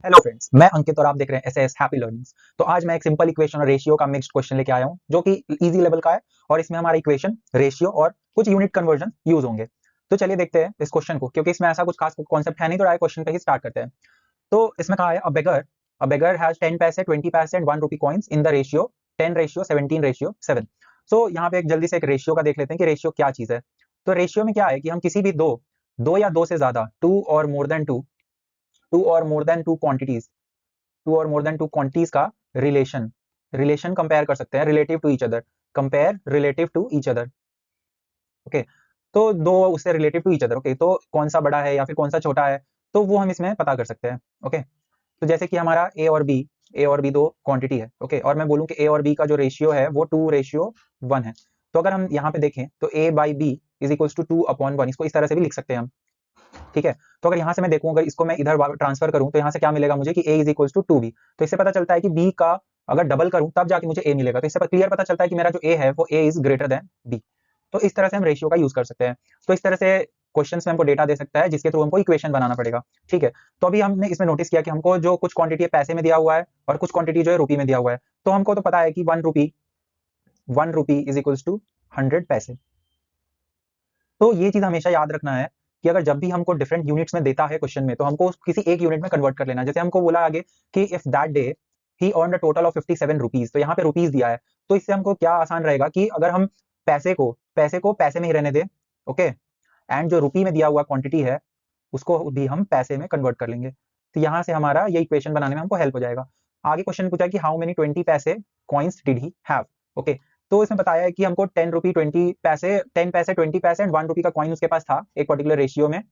Hello friends, मैं अंकित और आप देख रहे हैं एसएस हैप्पी लर्निंग्स। तो आज मैं एक सिंपल इक्वेशन और रेशियो का मिक्स्ड क्वेश्चन लेके आया हूं जो कि इजी लेवल का है और इसमें हमारा इक्वेशन, रेशियो और कुछ यूनिट कन्वर्जन यूज होंगे। तो चलिए देखते हैं इस क्वेश्चन को, क्योंकि इसमें ऐसा कुछ खास कॉन्सेप्ट है नहीं, तो डायरेक्ट क्वेश्चन पे ही स्टार्ट करते हैं। तो इसमें कहा है अ बेगर हैज 10 पैसे, 20 पैसे and 1 rupee coins in the ratio 10:17:7। सो यहाँ पे एक जल्दी से एक रेशियो का देख लेते हैं कि रेशियो क्या चीज है। तो रेशियो में क्या है कि हम किसी भी दो दो या दो से ज्यादा टू और मोर देन टू क्वांटिटीज का रिलेशन रिलेशन कंपेयर कर सकते हैं, relative to each other. Okay, तो दो उससे relative to each other. Okay, तो कौन सा बड़ा है या फिर कौन सा छोटा है, तो वो हम इसमें पता कर सकते हैं। ओके, तो जैसे कि हमारा ए और बी दो क्वांटिटी है। ओके, और मैं बोलूं कि ए और बी का जो रेशियो है वो 2:1 है। तो अगर हम यहाँ पे देखें तो a by b is equals to 2/1। इसको इस तरह से भी लिख सकते हैं हम। ठीक है, तो अगर यहाँ से मैं देखूं, अगर इसको मैं इधर ट्रांसफर करूं तो यहाँ से क्या मिलेगा मुझे कि a is equals to 2b। तो इससे पता चलता है कि b का अगर डबल करूं तब जाके मुझे a मिलेगा। तो इससे क्लियर पता चलता है कि मेरा जो a है वो a is greater than b। तो इस तरह से हम रेशियो का यूज कर सकते हैं। तो इस तरह से क्वेश्चन में हमको डेटा दे सकता है जिसके थ्रू हमको इक्वेशन बनाना पड़ेगा। ठीक है, तो अभी हमने इसमें नोटिस किया कि हमको जो कुछ क्वांटिटी पैसे में दिया हुआ है और कुछ क्वांटिटी जो है रुपी में दिया हुआ है। तो हमको तो पता है कि 1 रुपी इज इक्वल्स टू 100 पैसे। तो ये चीज हमेशा याद रखना है कि अगर जब भी हमको डिफरेंट यूनिट्स में देता है क्वेश्चन में, तो हमको किसी एक यूनिट में कन्वर्ट कर लेना। जैसे हमको बोला आगे कि if that day he earn a total of 57 rupees, तो यहाँ पे रुपीज दिया है। तो इससे हमको क्या आसान रहेगा कि अगर हम पैसे को पैसे में ही रहने दें। ओके, एंड जो रुपी में दिया हुआ क्वांटिटी है उसको भी हम पैसे में कन्वर्ट कर लेंगे। तो यहाँ से हमारा ये इक्वेशन बनाने में हमको हेल्प हो जाएगा। आगे क्वेश्चन पूछा कि हाउ मेनी 20 पैसे coins did he have. Okay, तो इसमें बताया है कि हमको 10 पैसे 20 पैसे एंड 1 रुपी का कॉइन उसके पास था एक पर्टिकुलर रेशियो में,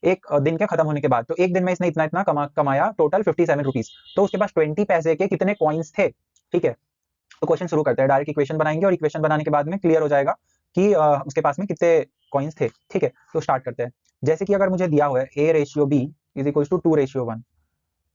एक दिन के खत्म होने के बाद। तो एक दिन में इसने इतना इतना कमाया, टोटल 57 रुपीज। तो उसके पास 20 पैसे के कितने कॉइन्स थे। ठीक है, तो क्वेश्चन शुरू करते हैं। डायरेक्ट इक्वेशन बनाएंगे और इक्वेशन बनाने के बाद में क्लियर हो जाएगा कि उसके पास में कितने कॉइन्स थे। ठीक है, तो स्टार्ट करते हैं। जैसे कि अगर मुझे दिया हुआ है a/b इज इक्वल टू 2:1,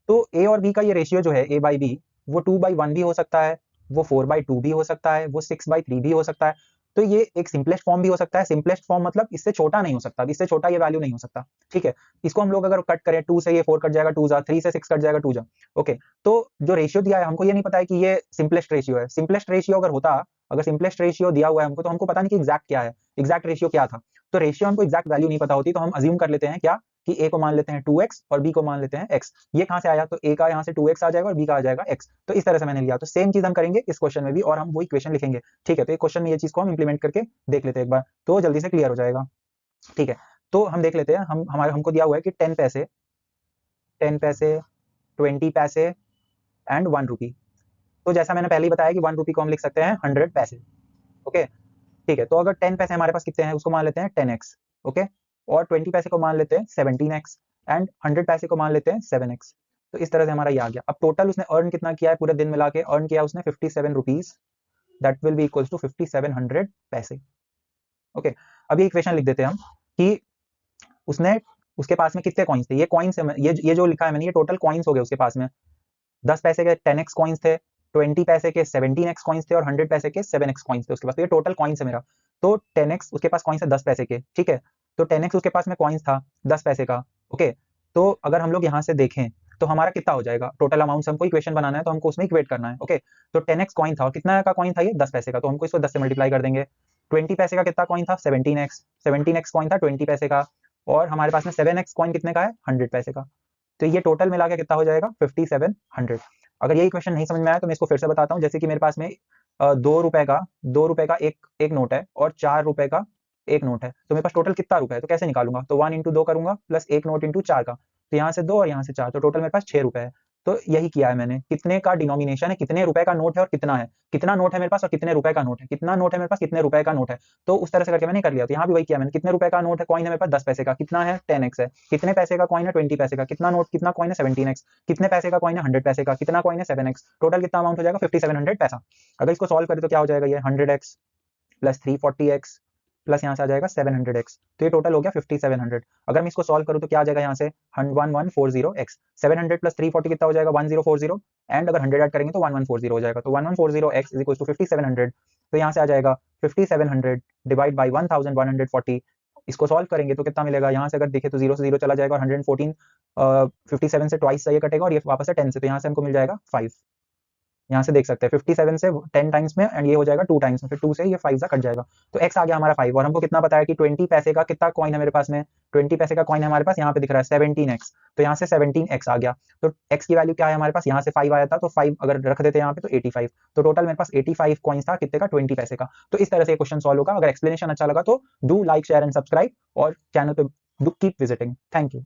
तो ए और बी का ये रेशियो जो है a/b, वो 2/1 भी हो सकता है, वो 4/2 भी हो सकता है, वो 6/3 भी हो सकता है। तो ये एक सिंपलेस्ट फॉर्म भी हो सकता है। सिंपलेस्ट फॉर्म मतलब इससे छोटा नहीं हो सकता, इससे छोटा ये वैल्यू नहीं हो सकता। ठीक है, इसको हम लोग अगर कट करें, 2 से ये 4 कट जाएगा, 2 जा, 3 से 6 कट जाएगा, 2 जा। ओके, तो जो रेशियो दिया है हमको ये नहीं पता है कि ये सिंपलेस्ट रेशियो है। सिंपलेस्ट रेशियो अगर होता, अगर सिंपलेस्ट रेशियो दिया हुआ है हमको, तो हमको पता नहीं कि एग्जैक्ट क्या है, एग्जैक्ट रेशियो क्या था। तो रेशियो हमको एग्जैक्ट वैल्यू नहीं पता होती, तो हम अज्यूम कर लेते हैं क्या कि a को मान लेते हैं 2x और b को मान लेते हैं x। ये कहां से आया, तो a का यहाँ से 2x आ जाएगा और b का आ जाएगा x। तो इस तरह से मैंने लिया। तो सेम चीज हम करेंगे इस क्वेश्चन में भी और हम वो इक्वेशन लिखेंगे। ठीक है, तो एक क्वेश्चन में ये चीज को हम इंप्लीमेंट करके देख लेते हैं एक बार, तो जल्दी से क्लियर हो जाएगा। ठीक है, तो हम देख लेते हैं। हमको दिया हुआ है कि 10 पैसे 20 पैसे एंड 1 रुपी। तो जैसा मैंने पहले ही बताया कि 1 रुपी को हम लिख सकते हैं 100 पैसे। ओके, ठीक है, तो अगर 10 पैसे हमारे पास कितने हैं, उसको मान लेते हैं 10x। ओके, और 20 पैसे को मान लेते हैं 17x एंड 100 पैसे को मान लेते हैं 7x। तो इस तरह से हमारा ये आ गया। अब टोटल उसने अर्न कितना किया है, पूरे दिन मिला के अर्न किया उसने 57 rupees. That will be equals to 5700 पैसे। ओके, अब ये इक्वेशन लिख देते हैं हम कि उसने उसके पास में कितने कॉइन्स थे। ये कॉइन्स, ये जो लिखा है मैंने, ये टोटल कॉइन्स हो गए उसके पास में। 10 पैसे के 10x कॉइन्स थे, 20 पैसे के 17x कॉइन्स थे और 100 पैसे के 7x कॉइन्स थे उसके पास। तो ये टोटल कॉइन्स है मेरा। तो 10x उसके पास कॉइन्स है 10 पैसे के। ठीक है, तो 10x उसके पास में कॉइन्स था 10 पैसे का। ओके, तो अगर हम लोग यहाँ से देखें तो हमारा कितना हो जाएगा, टोटल अमाउंट हमको इक्वेशन बनाना है तो हमको उसमें इक्वेट करना है। ओके, तो 10x कॉइन था और कितना का कॉइन था ये, 10 पैसे का। तो हमको इसको 10 से मल्टीप्लाई कर देंगे। 20 पैसे का कितना कॉइन था, 17x कॉइन था 20 पैसे का। और हमारे पास में 7x कॉइन कितने का है, 100 पैसे का। तो ये टोटल मिला के कितना हो जाएगा, 5700। अगर ये इक्वेशन नहीं समझ में आया तो मैं इसको फिर से बताता हूँ। जैसे कि मेरे पास में 2 रुपए का एक एक नोट है और 4 रुपए का एक नोट है। तो मेरे पास टोटल कितना रुपए है, तो कैसे निकालूंगा, तो 1 इंटू 2 करूंगा प्लस एक नोट इंटू 4 का। तो यहाँ से 2 और यहाँ से 4, तो टोटल मेरे पास 6 रुपए है। तो यही किया है मैंने, कितने का डिनोमिनेशन है, कितने रुपए का नोट है और कितना नोट है मेरे पास और कितने रुपए का नोट है, कितना नोट है मेरे पास, कितने रुपए का नोट है। तो उस तरह से करके मैंने कर लिया। तो यहाँ भी वही किया मैंने, कितने रुपए का नोट है, कॉइन है मेरे पास 10 पैसे का, कितना है 10x है। कितने पैसे का कॉइन है, 20 पैसे का, कितना नोट कितना कॉइन है 17x। कितने पैसे का कॉइन है 100 पैसे का, कितना कॉइन है 7x। टोटल कितना अमाउंट हो जाएगा 5700 पैसा। अगर इसको सॉल्व करें तो क्या हो जाएगा, ये 100x प्लस 340x प्लस यहाँ से आ जाएगा 700x। तो ये टोटल हो गया 5700। अगर मैं इसको सॉल्व करूँ तो क्या आ जाएगा, यहाँ से 1140x, 700 प्लस 340 कितना हो जाएगा 1040, एंड अगर 100 ऐड करेंगे तो 1140 हो जाएगा। तो 1140x इज इक्वल टू 5700। तो यहाँ से आ जाएगा 5700 डिवाइड बाई 1140 इसको सॉल्व करेंगे तो कितना मिलेगा, यहाँ से अगर देखें तो 0 से 0 चला जाएगा और 114 57 से ट्वाइस ये कटेगा और ये वापस से 10 से, तो यहाँ से हमको मिल जाएगा 5। यहाँ से देख सकते हैं 57 से 10 टाइम्स में एंड ये हो जाएगा 2 टाइम्स में, फिर 2 से ये 5 सा कट जाएगा, तो x आ गया हमारा 5। और हमको कितना पता है कि 20 पैसे का कितना कॉइन है मेरे पास में, 20 पैसे का कॉइन है हमारे पास, यहाँ पे दिख रहा है 17x, तो यहाँ से 17x आ गया। तो x की वैल्यू क्या है हमारे पास, यहाँ से 5 आया था, तो 5 अगर रख देते यहाँ पे तो 85, तो टोटल मेरे पास 85 कॉइन्स था, कितने का, 20 पैसे का। तो इस तरह से क्वेश्चन सॉल्व होगा। अगर एक्सप्लेनेशन अच्छा लगा तो do like share and subscribe और चैनल पे do keep visiting. Thank you.